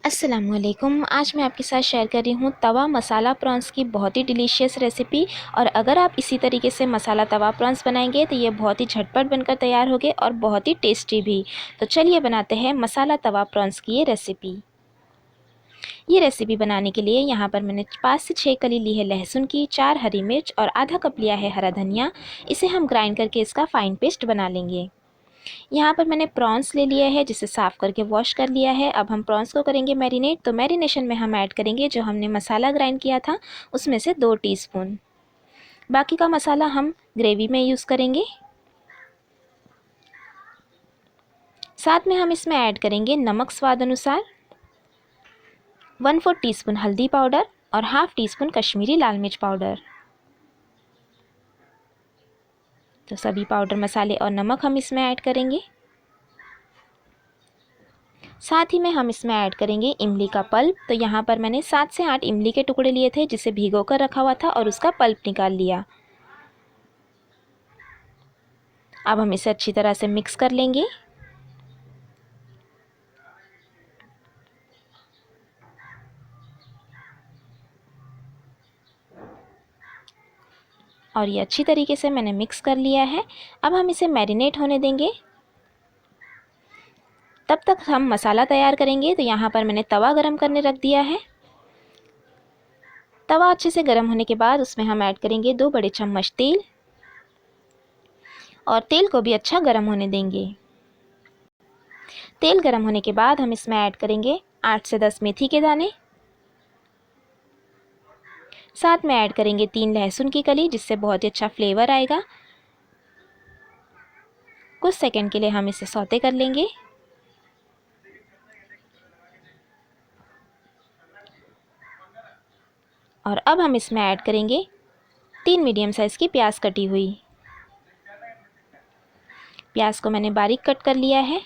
अस्सलामुअलैकुम। आज मैं आपके साथ शेयर कर रही हूँ तवा मसाला प्रॉन्स की बहुत ही डिलीशियस रेसिपी। और अगर आप इसी तरीके से मसाला तवा प्रॉन्स बनाएंगे तो ये बहुत ही झटपट बनकर तैयार होंगे और बहुत ही टेस्टी भी। तो चलिए बनाते हैं मसाला तवा प्रॉन्स की ये रेसिपी। ये रेसिपी बनाने के लिए यहाँ पर मैंने 5 से 6 कली ली है लहसुन की, 4 हरी मिर्च और आधा कप लिया है हरा धनिया। इसे हम ग्राइंड करके इसका फ़ाइन पेस्ट बना लेंगे। यहाँ पर मैंने प्रॉन्स ले लिया है, जिसे साफ़ करके वॉश कर लिया है। अब हम प्रॉन्स को करेंगे मैरिनेट। तो मैरिनेशन में हम ऐड करेंगे जो हमने मसाला ग्राइंड किया था उसमें से 2 टीस्पून। बाकी का मसाला हम ग्रेवी में यूज़ करेंगे। साथ में हम इसमें ऐड करेंगे नमक स्वाद अनुसार, 1/4 टीस्पून हल्दी पाउडर और हाफ़ टीस्पून कश्मीरी लाल मिर्च पाउडर। तो सभी पाउडर, मसाले और नमक हम इसमें ऐड करेंगे। साथ ही में हम इसमें ऐड करेंगे इमली का पल्प। तो यहाँ पर मैंने 7 से 8 इमली के टुकड़े लिए थे, जिसे भिगो कर रखा हुआ था और उसका पल्प निकाल लिया। अब हम इसे अच्छी तरह से मिक्स कर लेंगे। और ये अच्छी तरीके से मैंने मिक्स कर लिया है। अब हम इसे मैरिनेट होने देंगे। तब तक हम मसाला तैयार करेंगे। तो यहाँ पर मैंने तवा गरम करने रख दिया है। तवा अच्छे से गर्म होने के बाद उसमें हम ऐड करेंगे 2 बड़े चम्मच तेल और तेल को भी अच्छा गर्म होने देंगे। तेल गर्म होने के बाद हम इसमें ऐड करेंगे 8 से 10 मेथी के दाने। साथ में ऐड करेंगे 3 लहसुन की कली, जिससे बहुत ही अच्छा फ्लेवर आएगा। कुछ सेकंड के लिए हम इसे सौते कर लेंगे। और अब हम इसमें ऐड करेंगे 3 मीडियम साइज़ की प्याज कटी हुई। प्याज को मैंने बारीक कट कर लिया है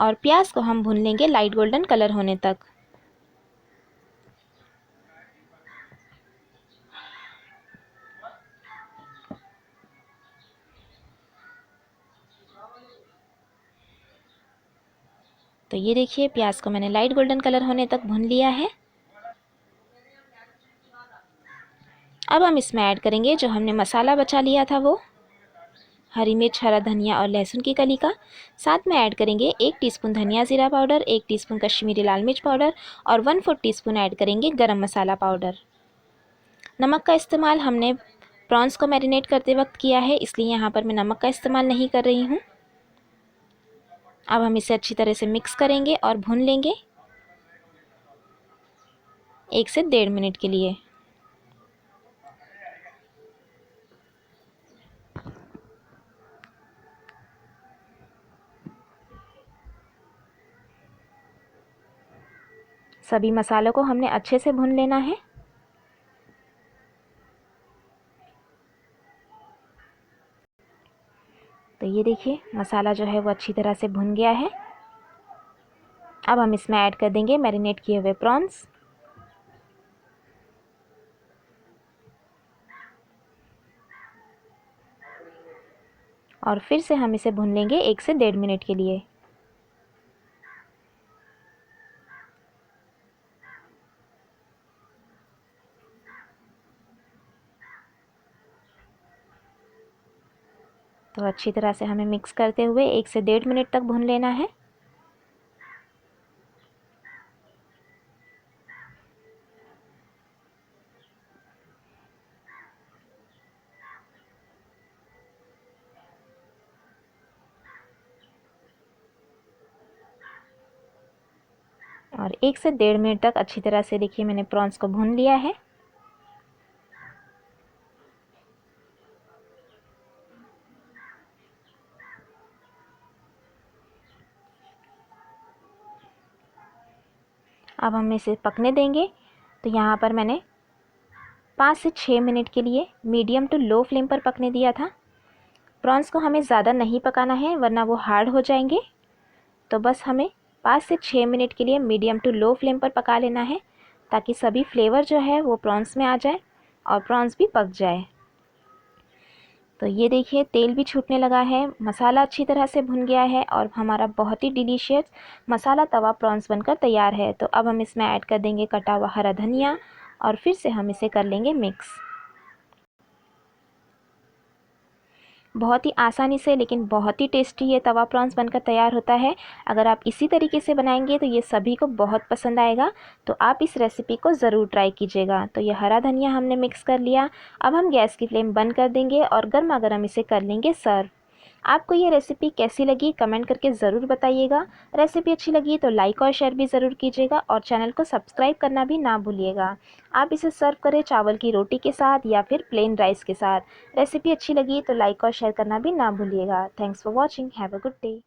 और प्याज को हम भून लेंगे लाइट गोल्डन कलर होने तक। तो ये देखिए, प्याज को मैंने लाइट गोल्डन कलर होने तक भून लिया है। अब हम इसमें ऐड करेंगे जो हमने मसाला बचा लिया था, वो हरी मिर्च, हरा धनिया और लहसुन की कली का। साथ में ऐड करेंगे 1 टीस्पून धनिया जीरा पाउडर, 1 टीस्पून कश्मीरी लाल मिर्च पाउडर और 1/4 टीस्पून ऐड करेंगे गरम मसाला पाउडर। नमक का इस्तेमाल हमने प्रॉन्स को मैरिनेट करते वक्त किया है, इसलिए यहाँ पर मैं नमक का इस्तेमाल नहीं कर रही हूँ। अब हम इसे अच्छी तरह से मिक्स करेंगे और भून लेंगे 1 से 1.5 मिनट के लिए। सभी मसालों को हमने अच्छे से भून लेना है। तो ये देखिए, मसाला जो है वो अच्छी तरह से भुन गया है। अब हम इसमें ऐड कर देंगे मैरिनेट किए हुए प्रॉन्स। और फिर से हम इसे भून लेंगे 1 से 1.5 मिनट के लिए। तो अच्छी तरह से हमें मिक्स करते हुए 1 से 1.5 मिनट तक भून लेना है। और 1 से 1.5 मिनट तक अच्छी तरह से देखिए मैंने प्रॉन्स को भून लिया है। अब हम इसे पकने देंगे। तो यहाँ पर मैंने 5 से 6 मिनट के लिए मीडियम टू लो फ्लेम पर पकने दिया था। प्रॉन्स को हमें ज़्यादा नहीं पकाना है, वरना वो हार्ड हो जाएंगे। तो बस हमें 5 से 6 मिनट के लिए मीडियम टू लो फ्लेम पर पका लेना है, ताकि सभी फ्लेवर जो है वो प्रॉन्स में आ जाए और प्रॉन्स भी पक जाए। तो ये देखिए तेल भी छूटने लगा है, मसाला अच्छी तरह से भुन गया है और हमारा बहुत ही डिलीशियस मसाला तवा प्रॉन्स बनकर तैयार है। तो अब हम इसमें ऐड कर देंगे कटा हुआ हरा धनिया और फिर से हम इसे कर लेंगे मिक्स। बहुत ही आसानी से लेकिन बहुत ही टेस्टी ये तवा प्रॉन्स बनकर तैयार होता है। अगर आप इसी तरीके से बनाएंगे तो ये सभी को बहुत पसंद आएगा। तो आप इस रेसिपी को ज़रूर ट्राई कीजिएगा। तो ये हरा धनिया हमने मिक्स कर लिया। अब हम गैस की फ्लेम बंद कर देंगे और गर्मा गर्म इसे कर लेंगे सर्व। आपको ये रेसिपी कैसी लगी कमेंट करके ज़रूर बताइएगा। रेसिपी अच्छी लगी तो लाइक और शेयर भी ज़रूर कीजिएगा और चैनल को सब्सक्राइब करना भी ना भूलिएगा। आप इसे सर्व करें चावल की रोटी के साथ या फिर प्लेन राइस के साथ। रेसिपी अच्छी लगी तो लाइक और शेयर करना भी ना भूलिएगा। Thanks for watching. Have a good day.